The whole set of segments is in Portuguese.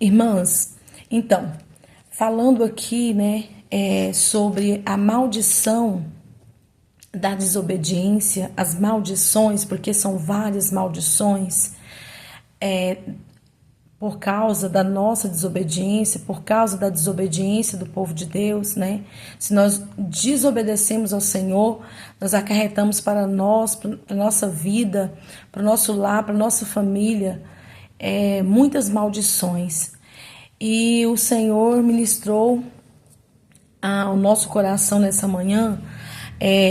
Irmãs, então, falando aqui, né, sobre a maldição da desobediência, as maldições, porque são várias maldições, por causa da nossa desobediência, por causa da desobediência do povo de Deus, né? Se nós desobedecemos ao Senhor, nós acarretamos para nós, para a nossa vida, para o nosso lar, para a nossa família, muitas maldições. E o Senhor ministrou ao nosso coração nessa manhã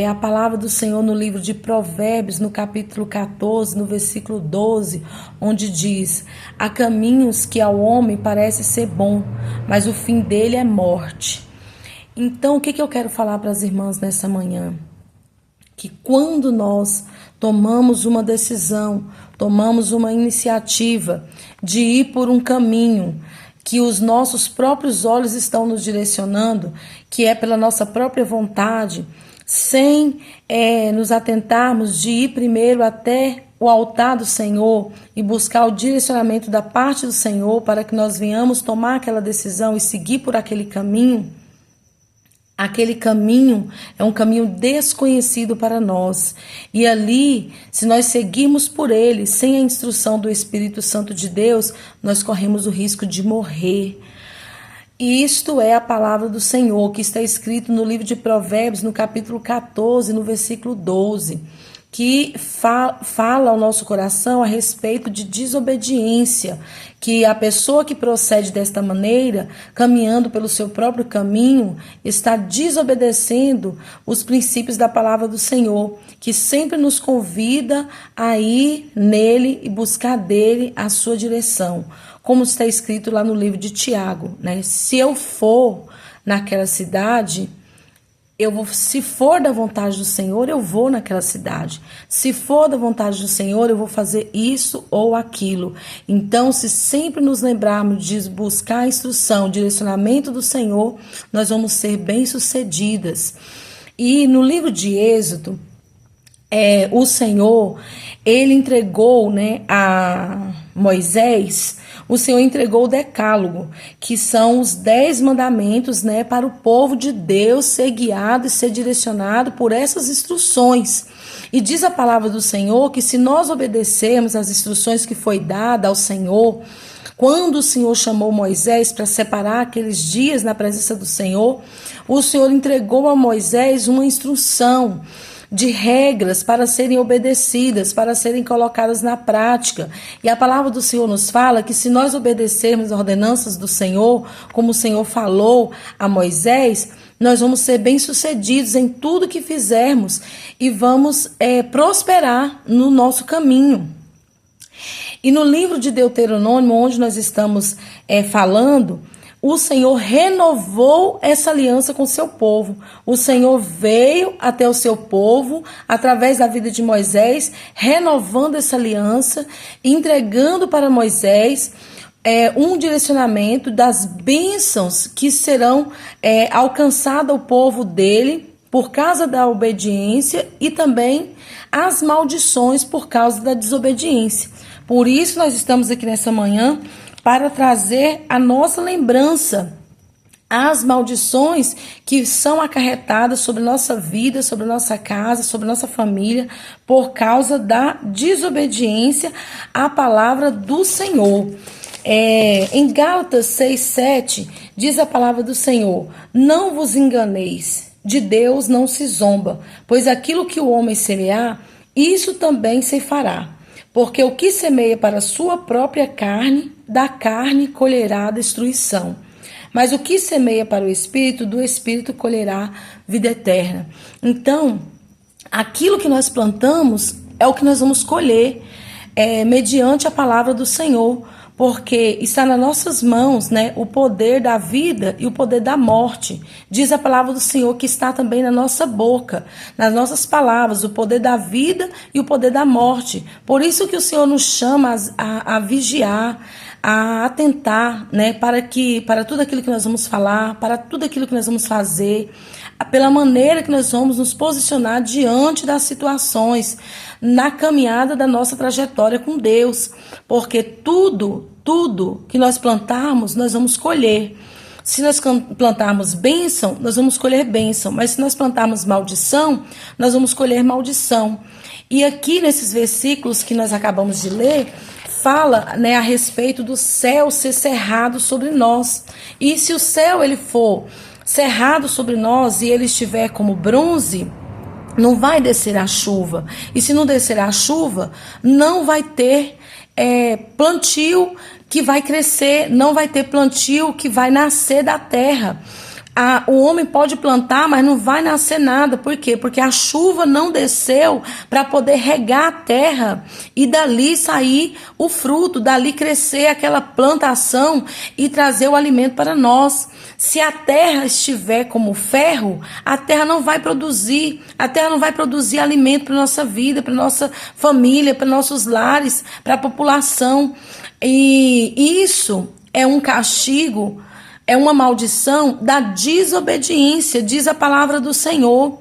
a palavra do Senhor no livro de Provérbios, no capítulo 14, no versículo 12, onde diz: há caminhos que ao homem parece ser bom, mas o fim dele é morte. Então, o que eu quero falar para as irmãs nessa manhã? Que quando nós tomamos uma decisão, tomamos uma iniciativa de ir por um caminho que os nossos próprios olhos estão nos direcionando, que é pela nossa própria vontade, sem nos atentarmos de ir primeiro até o altar do Senhor e buscar o direcionamento da parte do Senhor para que nós venhamos tomar aquela decisão e seguir por aquele caminho é um caminho desconhecido para nós. E ali, se nós seguirmos por ele, sem a instrução do Espírito Santo de Deus, nós corremos o risco de morrer. E isto é a palavra do Senhor, que está escrito no livro de Provérbios, no capítulo 14, no versículo 12, que fala ao nosso coração a respeito de desobediência, que a pessoa que procede desta maneira, caminhando pelo seu próprio caminho, está desobedecendo os princípios da palavra do Senhor, que sempre nos convida a ir nele e buscar dele a sua direção. Como está escrito lá no livro de Tiago, né? Se eu for naquela cidade, se for da vontade do Senhor, eu vou naquela cidade. Se for da vontade do Senhor, eu vou fazer isso ou aquilo. Então, se sempre nos lembrarmos de buscar a instrução, o direcionamento do Senhor, nós vamos ser bem-sucedidas. E no livro de Êxodo, o Senhor, ele entregou, né, a Moisés, o Senhor entregou o decálogo, que são os 10 mandamentos, né, para o povo de Deus ser guiado e ser direcionado por essas instruções. E diz a palavra do Senhor que se nós obedecermos às instruções que foi dada ao Senhor, quando o Senhor chamou Moisés para separar aqueles dias na presença do Senhor, o Senhor entregou a Moisés uma instrução de regras para serem obedecidas, para serem colocadas na prática. E a palavra do Senhor nos fala que se nós obedecermos as ordenanças do Senhor, como o Senhor falou a Moisés, nós vamos ser bem-sucedidos em tudo que fizermos e vamos prosperar no nosso caminho. E no livro de Deuteronômio, onde nós estamos falando, o Senhor renovou essa aliança com o seu povo. O Senhor veio até o seu povo, através da vida de Moisés, renovando essa aliança, entregando para Moisés um direcionamento das bênçãos que serão alcançadas ao povo dele por causa da obediência e também as maldições por causa da desobediência. Por isso nós estamos aqui nessa manhã para trazer a nossa lembrança, as maldições que são acarretadas sobre nossa vida, sobre nossa casa, sobre nossa família, por causa da desobediência à palavra do Senhor. Em Gálatas 6:7, diz a palavra do Senhor: não vos enganeis, de Deus não se zomba, pois aquilo que o homem semear, isso também se fará. Porque o que semeia para a sua própria carne, da carne colherá destruição. Mas o que semeia para o Espírito, do Espírito colherá vida eterna. Então, aquilo que nós plantamos é o que nós vamos colher, mediante a palavra do Senhor. Porque está nas nossas mãos, né, o poder da vida e o poder da morte. Diz a palavra do Senhor que está também na nossa boca, nas nossas palavras, o poder da vida e o poder da morte. Por isso que o Senhor nos chama a vigiar, a atentar, né, para tudo aquilo que nós vamos falar, para tudo aquilo que nós vamos fazer, pela maneira que nós vamos nos posicionar diante das situações, na caminhada da nossa trajetória com Deus, porque tudo tudo que nós plantarmos, nós vamos colher. Se nós plantarmos bênção, nós vamos colher bênção. Mas se nós plantarmos maldição, nós vamos colher maldição. E aqui nesses versículos que nós acabamos de ler, fala, né, a respeito do céu ser cerrado sobre nós. E se o céu ele for cerrado sobre nós e ele estiver como bronze, não vai descer a chuva. E se não descer a chuva, não vai ter plantio que vai crescer, não vai ter plantio que vai nascer da terra. O homem pode plantar, mas não vai nascer nada. Por quê? Porque a chuva não desceu para poder regar a terra e dali sair o fruto, dali crescer aquela plantação e trazer o alimento para nós. Se a terra estiver como ferro, a terra não vai produzir. A terra não vai produzir alimento para nossa vida, para nossa família, para nossos lares, para a população. E isso é um castigo, é uma maldição da desobediência, diz a palavra do Senhor.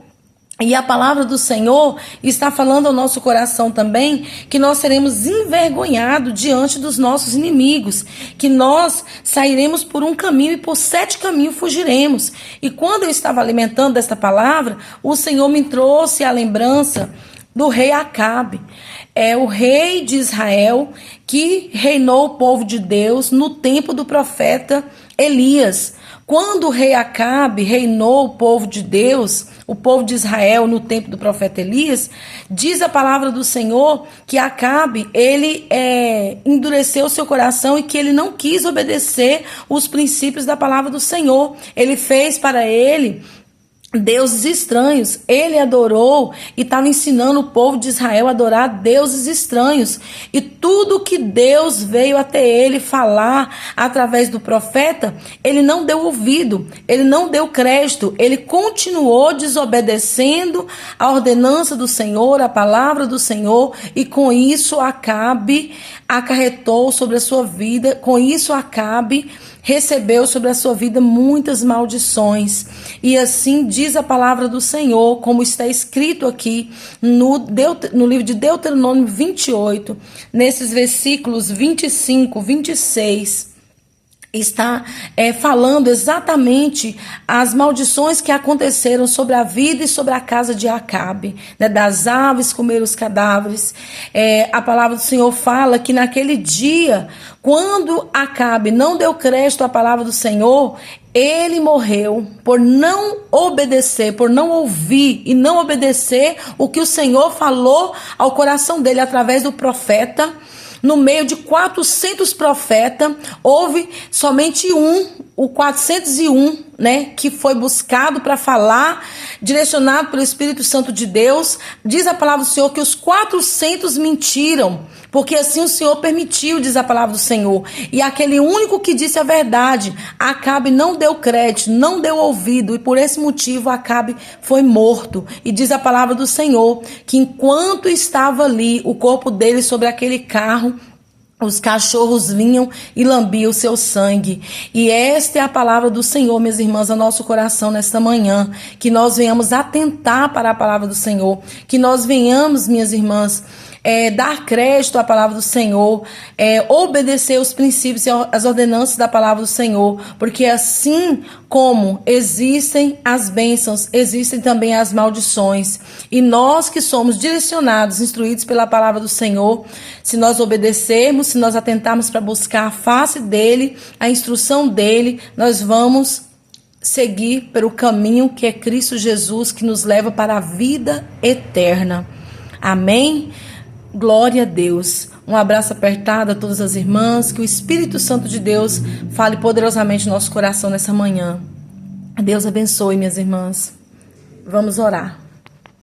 E a palavra do Senhor está falando ao nosso coração também que nós seremos envergonhados diante dos nossos inimigos, que nós sairemos por um caminho e por 7 caminhos fugiremos. E quando eu estava alimentando esta palavra, o Senhor me trouxe a lembrança do rei Acabe. É o rei de Israel que reinou o povo de Deus no tempo do profeta Elias. Quando o rei Acabe reinou o povo de Deus, o povo de Israel no tempo do profeta Elias, diz a palavra do Senhor que Acabe, ele endureceu seu coração e que ele não quis obedecer os princípios da palavra do Senhor. Ele fez para ele deuses estranhos. Ele adorou e estava ensinando o povo de Israel a adorar deuses estranhos. E tudo que Deus veio até ele falar através do profeta, ele não deu ouvido, ele não deu crédito, ele continuou desobedecendo a ordenança do Senhor, a palavra do Senhor, e com isso Acabe acarretou sobre a sua vida, com isso Acabe recebeu sobre a sua vida muitas maldições. E assim diz a palavra do Senhor, como está escrito aqui no livro de Deuteronômio 28, nesses versículos 25, 26, está falando exatamente as maldições que aconteceram sobre a vida e sobre a casa de Acabe, né, das aves comer os cadáveres. A palavra do Senhor fala que naquele dia, quando Acabe não deu crédito à palavra do Senhor, ele morreu por não obedecer, por não ouvir e não obedecer o que o Senhor falou ao coração dele através do profeta. No meio de 400 profetas, houve somente o 401, né, que foi buscado para falar, direcionado pelo Espírito Santo de Deus. Diz a palavra do Senhor que os 400 mentiram, porque assim o Senhor permitiu, diz a palavra do Senhor. E aquele único que disse a verdade, Acabe não deu crédito, não deu ouvido, e por esse motivo Acabe foi morto. E diz a palavra do Senhor que enquanto estava ali o corpo dele sobre aquele carro, os cachorros vinham e lambiam o seu sangue. E esta é a palavra do Senhor, minhas irmãs, ao nosso coração nesta manhã. Que nós venhamos atentar para a palavra do Senhor. Que nós venhamos, minhas irmãs, dar crédito à palavra do Senhor, obedecer os princípios e as ordenanças da palavra do Senhor, porque assim como existem as bênçãos, existem também as maldições, e nós que somos direcionados, instruídos pela palavra do Senhor, se nós obedecermos, se nós atentarmos para buscar a face dele, a instrução dele, nós vamos seguir pelo caminho que é Cristo Jesus, que nos leva para a vida eterna. Amém? Glória a Deus. Um abraço apertado a todas as irmãs. Que o Espírito Santo de Deus fale poderosamente no nosso coração nessa manhã. Deus abençoe, minhas irmãs. Vamos orar.